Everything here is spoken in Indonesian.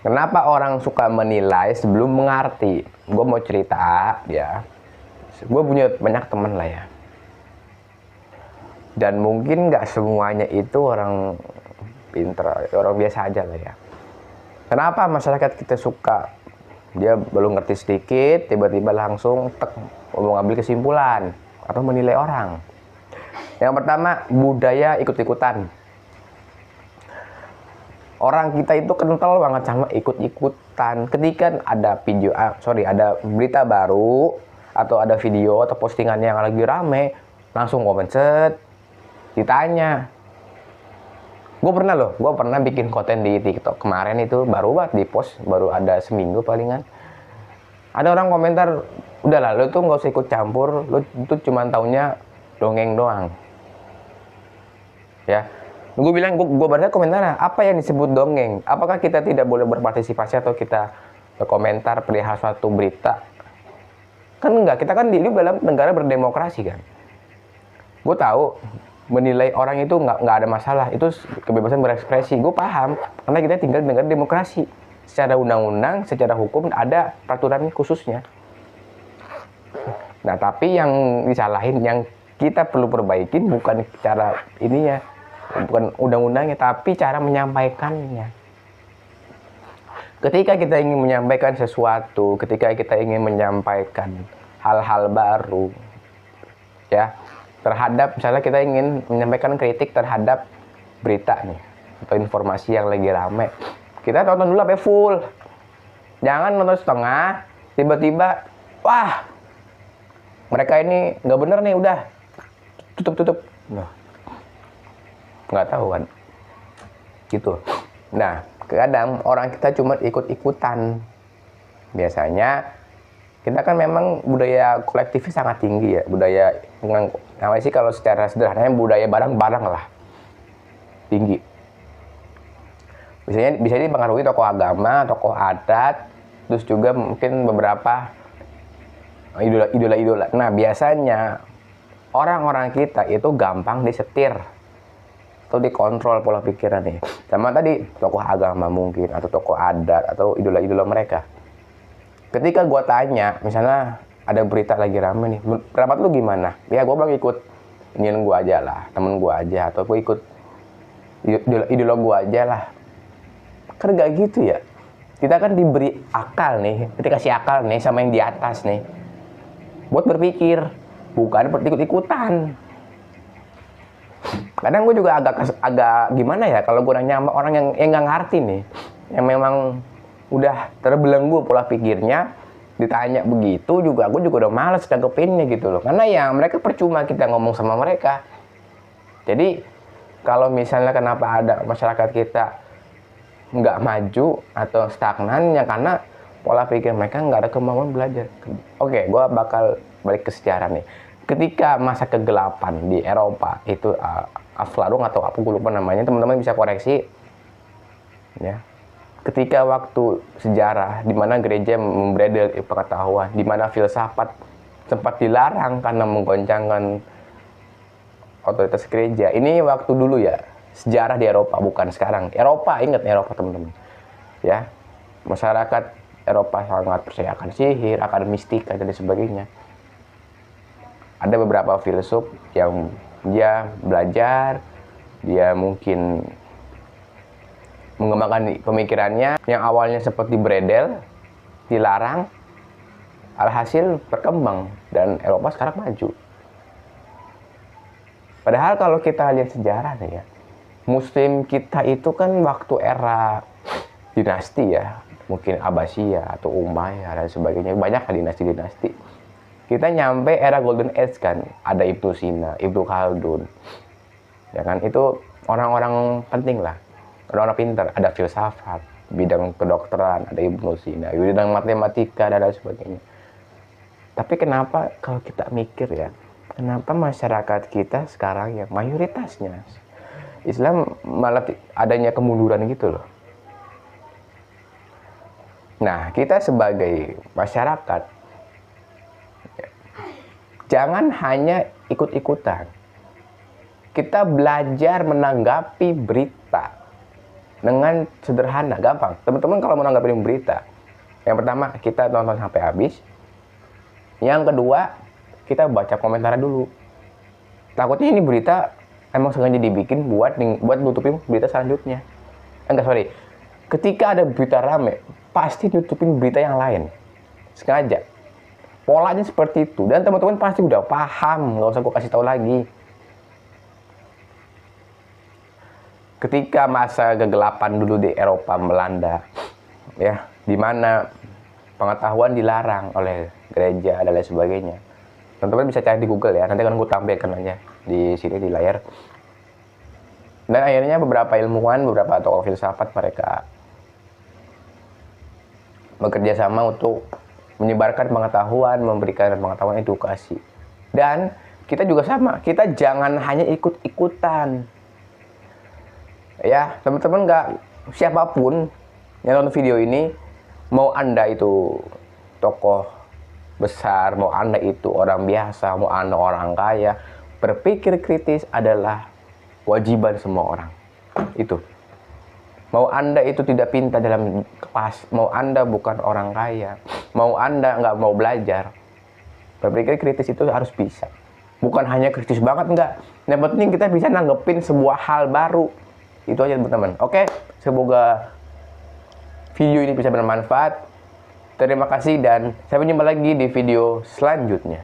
Kenapa orang suka menilai sebelum mengerti? Gue mau cerita ya. Gue punya banyak temen lah ya. Dan mungkin nggak semuanya itu orang pinter, orang biasa aja lah ya. Kenapa masyarakat kita suka? Dia belum ngerti sedikit, tiba-tiba langsung mau ngambil kesimpulan atau menilai orang. Yang pertama, budaya ikut-ikutan. Orang kita itu kental banget sama ikut-ikutan. Ketika ada ada berita baru atau ada video atau postingan yang lagi rame, langsung komen set, ditanya. Gue pernah bikin konten di TikTok kemarin, itu baru banget di post, baru ada seminggu palingan. Ada orang komentar, udahlah lo tuh nggak usah ikut campur, lo tuh cuma taunya dongeng doang. Ya, gue bilang, gue baca komentarnya, apa yang disebut dongeng? Apakah kita tidak boleh berpartisipasi atau kita berkomentar perihal suatu berita? Kan enggak, kita kan hidup dalam negara berdemokrasi kan. Gue tahu menilai orang itu nggak ada masalah, itu kebebasan berekspresi. Gue paham, karena kita tinggal di negara demokrasi. Secara undang-undang, secara hukum ada peraturan khususnya. Nah, tapi yang disalahin, yang kita perlu perbaikin bukan cara ininya, bukan undang-undangnya, tapi cara menyampaikannya. Ketika kita ingin menyampaikan sesuatu, ketika kita ingin menyampaikan hal-hal baru, ya, terhadap, misalnya kita ingin menyampaikan kritik terhadap berita nih, atau informasi yang lagi rame, kita tonton dulu sampai full. Jangan nonton setengah, tiba-tiba, wah, mereka ini nggak bener nih, udah, tutup. Nah, nggak tahu kan, gitu. Nah, kadang orang kita cuma ikut-ikutan. Biasanya kita kan memang budaya kolektifnya sangat tinggi ya, budaya namanya sih kalau secara sederhananya budaya bareng-bareng lah, tinggi. Bisa dipengaruhi tokoh agama, tokoh adat, terus juga mungkin beberapa idola. Nah, biasanya orang-orang kita itu gampang disetir atau dikontrol pola pikiran nih. Sama tadi tokoh agama mungkin, atau tokoh adat, atau idola mereka. Ketika gue tanya, misalnya ada berita lagi rame nih, pendapat lu gimana? Ya gue bilang ikut ingin gue aja lah, temen gue aja, atau gue ikut idola gue aja lah. Kan gak gitu ya. Kita kan diberi akal nih, dikasih akal nih sama yang di atas nih, buat berpikir, bukan ikut-ikutan. Kadang gue juga agak gimana ya, kalau gue nanya sama orang yang nggak ngerti nih, yang memang udah terbelenggu pola pikirnya, ditanya begitu juga, gue juga udah males tanggepinnya gitu loh. Karena ya mereka percuma kita ngomong sama mereka. Jadi kalau misalnya kenapa ada masyarakat kita nggak maju atau stagnan, ya karena pola pikir mereka nggak ada kemauan belajar. Oke, gue bakal balik ke sejarah nih. Ketika masa kegelapan di Eropa itu Aflarung atau apa gue lupa namanya, teman-teman bisa koreksi ya. Ketika waktu sejarah di mana gereja membredel pengetahuan, di mana filsafat sempat dilarang karena menggoncangkan otoritas gereja. Ini waktu dulu ya, sejarah di Eropa, bukan sekarang. Eropa, ingat Eropa teman-teman ya. Masyarakat Eropa sangat percaya akan sihir, akan mistika dan sebagainya. Ada beberapa filsuf yang dia belajar, dia mungkin mengembangkan pemikirannya yang awalnya seperti beredel, dilarang, alhasil berkembang dan Eropa sekarang maju. Padahal kalau kita lihat sejarah nih ya, Muslim kita itu kan waktu era dinasti ya, mungkin Abbasiyah atau Umayyah dan sebagainya, banyak kan dinasti-dinasti. Kita nyampe era Golden Age kan, ada Ibnu Sina, Ibnu Khaldun, ya kan, itu orang-orang penting lah, orang-orang pintar. Ada filsafat, bidang kedokteran, ada Ibnu Sina, bidang matematika dan lain sebagainya. Tapi kenapa kalau kita mikir ya, kenapa masyarakat kita sekarang yang mayoritasnya Islam malah adanya kemunduran gitu loh. Nah, kita sebagai masyarakat jangan hanya ikut-ikutan. Kita belajar menanggapi berita dengan sederhana, gampang. Teman-teman kalau mau nanggapin berita, yang pertama kita tonton sampai habis. Yang kedua, kita baca komentar dulu. Takutnya ini berita emang sengaja dibikin buat nutupin berita selanjutnya. Enggak, sorry. Ketika ada berita rame, pasti nutupin berita yang lain. Sengaja. Polanya seperti itu. Dan teman-teman pasti udah paham, nggak usah gue kasih tahu lagi. Ketika masa kegelapan dulu di Eropa melanda, ya, di mana pengetahuan dilarang oleh gereja dan lain sebagainya. Teman-teman bisa cari di Google ya, nanti akan gue tampilkan aja di sini di layar. Dan akhirnya beberapa ilmuwan, beberapa tokoh filsafat mereka bekerja sama untuk menyebarkan pengetahuan, memberikan pengetahuan edukasi. Dan kita juga sama, kita jangan hanya ikut-ikutan. Ya, teman-teman nggak, siapapun yang nonton video ini, mau Anda itu tokoh besar, mau Anda itu orang biasa, mau Anda orang kaya, berpikir kritis adalah kewajiban semua orang. Itu. Mau Anda itu tidak pintar dalam kelas, mau Anda bukan orang kaya, mau Anda nggak mau belajar, berpikir kritis itu harus bisa. Bukan hanya kritis banget, enggak. Yang penting kita bisa nanggepin sebuah hal baru. Itu aja teman-teman. Oke, semoga video ini bisa bermanfaat. Terima kasih dan sampai jumpa lagi di video selanjutnya.